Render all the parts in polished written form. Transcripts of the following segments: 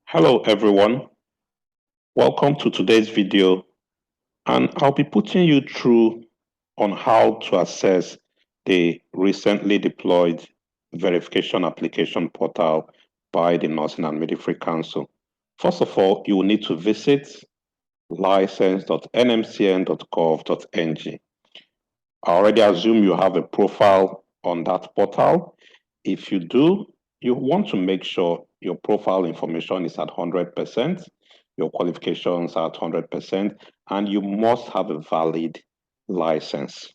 Hello everyone, welcome to today's video, and I'll be putting you through on how to access the recently deployed verification application portal by the Nursing and Midwifery Council. First of all, you will need to visit license.nmcn.gov.ng. I already assume you have a profile on that portal. If you do, you want to make sure your profile information is at 100%, your qualifications are at 100%, and you must have a valid license.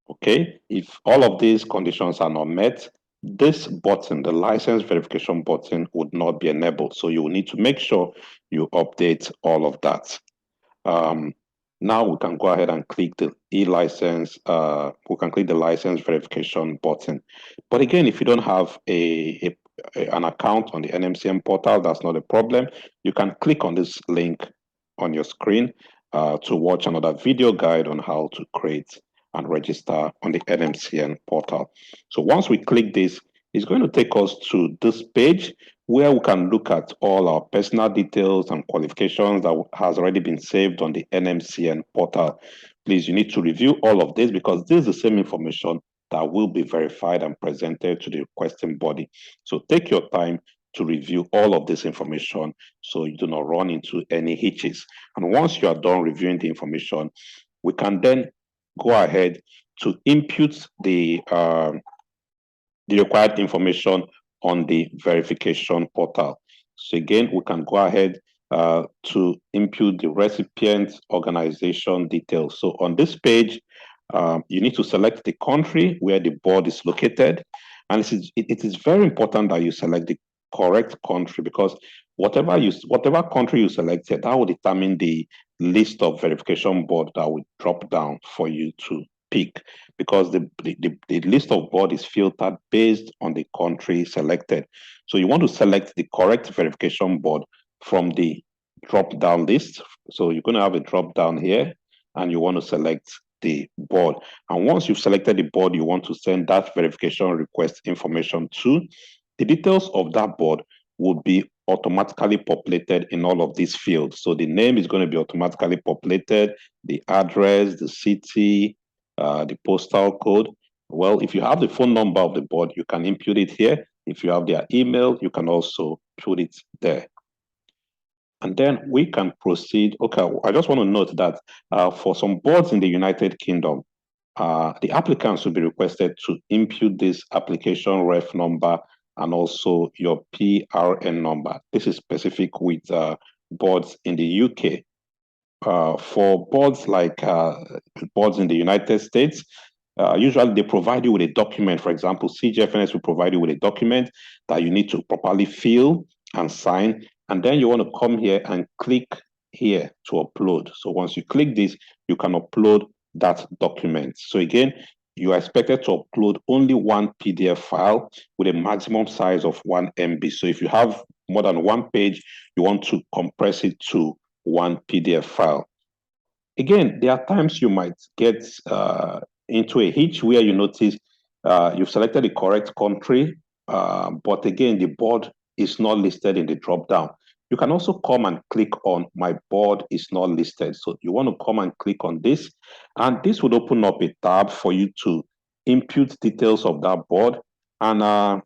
Okay, if all of these conditions are not met, this button, the license verification button, would not be enabled. So you will need to make sure you update all of that. Now we can go ahead and click the e-license, we can click the license verification button. But again, if you don't have an account on the NMCN portal, that's not a problem. You can click on this link on your screen to watch another video guide on how to create and register on the NMCN portal. So once we click this, it's going to take us to this page where we can look at all our personal details and qualifications that has already been saved on the NMCN portal. Please, you need to review all of this because this is the same information that will be verified and presented to the requesting body. So take your time to review all of this information so you do not run into any hitches. And once you are done reviewing the information, we can then go ahead to input the required information on the verification portal. So again, we can go ahead to input the recipient organization details. So on this page, you need to select the country where the board is located. And it is very important that you select the correct country because whatever country you selected, that will determine the list of verification board that will drop down for you to pick, because the list of board is filtered based on the country selected. So you want to select the correct verification board from the drop down list. So you're going to have a drop down here and you want to select the board. And once you've selected the board you want to send that verification request information to, the details of that board would be automatically populated in all of these fields. So the name is going to be automatically populated, the address, the city, the postal code. Well, if you have the phone number of the board, you can input it here. If you have their email, you can also put it there. And then we can proceed. Okay, I just want to note that for some boards in the United Kingdom, the applicants will be requested to input this application ref number and also your PRN number. This is specific with boards in the UK. For boards like boards in the United States, usually they provide you with a document. For example, CGFNS will provide you with a document that you need to properly fill and sign. And then you want to come here and click here to upload. So once you click this, you can upload that document. So again, you are expected to upload only one PDF file with a maximum size of 1 MB. So if you have more than one page, you want to compress it to one PDF file. Again, there are times you might get into a hitch where you notice you've selected the correct country, but again, the board is not listed in the drop down. You can also come and click on my board is not listed. So you want to come and click on this, and this would open up a tab for you to input details of that board, and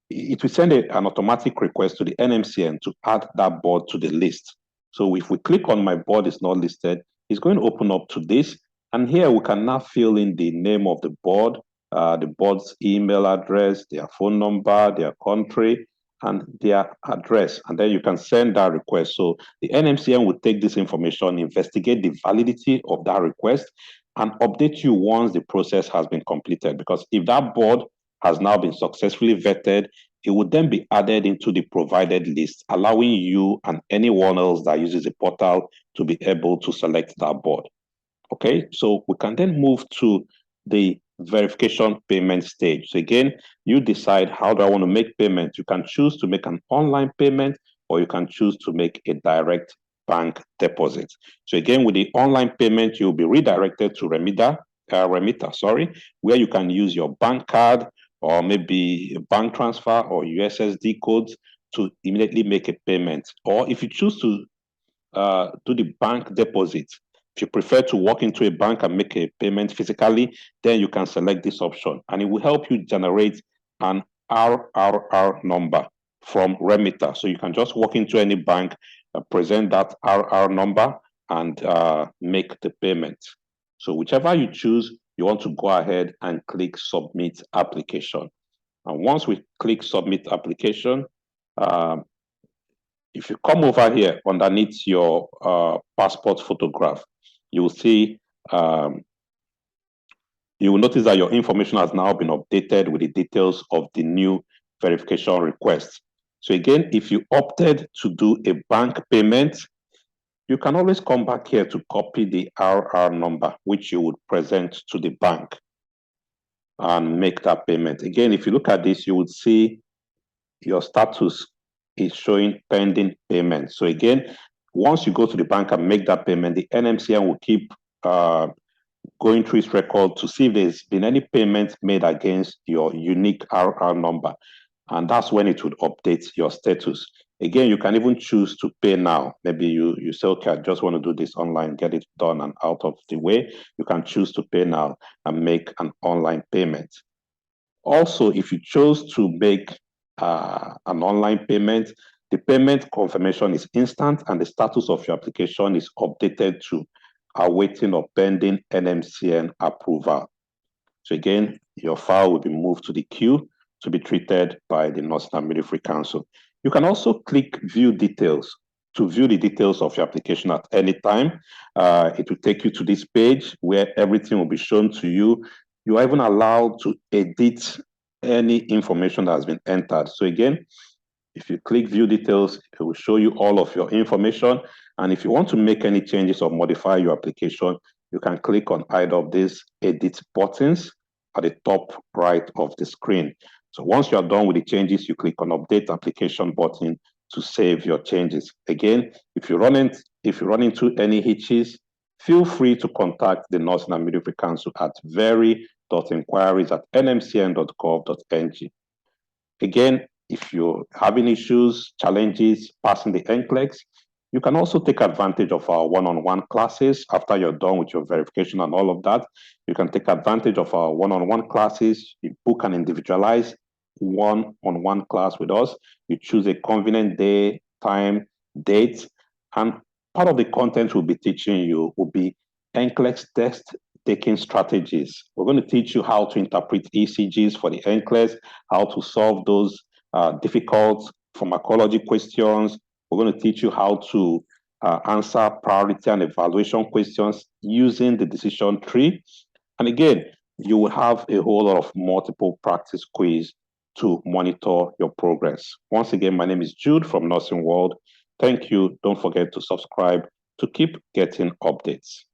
it will send an automatic request to the NMCN to add that board to the list. So if we click on my board is not listed, it's going to open up to this. And here we can now fill in the name of the board's email address, their phone number, their country, and their address. And then you can send that request. So the NMCN will take this information, investigate the validity of that request, and update you once the process has been completed. Because if that board has now been successfully vetted, it would then be added into the provided list, allowing you and anyone else that uses the portal to be able to select that board. Okay, so we can then move to the verification payment stage. So again, you decide, how do I want to make payment? You can choose to make an online payment, or you can choose to make a direct bank deposit. So again, with the online payment, you'll be redirected to remitter, where you can use your bank card or maybe a bank transfer or USSD codes to immediately make a payment. Or if you choose to do the bank deposit, if you prefer to walk into a bank and make a payment physically, then you can select this option, and it will help you generate an RRR number from remitter. So you can just walk into any bank, present that RR number, and make the payment. So whichever you choose, you want to go ahead and click Submit Application. And once we click Submit Application, if you come over here underneath your passport photograph, you will see, you will notice that your information has now been updated with the details of the new verification request. So again, if you opted to do a bank payment, you can always come back here to copy the RR number, which you would present to the bank and make that payment. Again, if you look at this, you would see your status is showing pending payment. So again, once you go to the bank and make that payment, the NMCN will keep going through its record to see if there's been any payment made against your unique RR number. And that's when it would update your status. Again, you can even choose to pay now. Maybe you say, okay, I just want to do this online, get it done and out of the way. You can choose to pay now and make an online payment. Also, if you chose to make an online payment, the payment confirmation is instant and the status of your application is updated to awaiting or pending NMCN approval. So again, your file will be moved to the queue to be treated by the Nursing and Midwifery Council. You can also click View Details to view the details of your application at any time. It will take you to this page where everything will be shown to you. You are even allowed to edit any information that has been entered. So again, if you click View Details, it will show you all of your information. And if you want to make any changes or modify your application, you can click on either of these edit buttons at the top right of the screen. So once you are done with the changes, you click on Update Application button to save your changes. Again, if you run into any hitches, feel free to contact the Nursing and Midwifery Council at very.inquiries@nmcn.gov.ng. Again, if you're having issues, challenges passing the NCLEX, you can also take advantage of our one-on-one classes after you're done with your verification and all of that. You can take advantage of our one-on-one classes. You book an individualized one-on-one class with us. You choose a convenient day, time, date, and part of the content we'll be teaching you will be NCLEX test taking strategies. We're going to teach you how to interpret ECGs for the NCLEX, how to solve those difficult pharmacology questions. We're going to teach you how to answer priority and evaluation questions using the decision tree. And again, you will have a whole lot of multiple practice quiz to monitor your progress. Once again, my name is Jude from Nursing World. Thank you. Don't forget to subscribe to keep getting updates.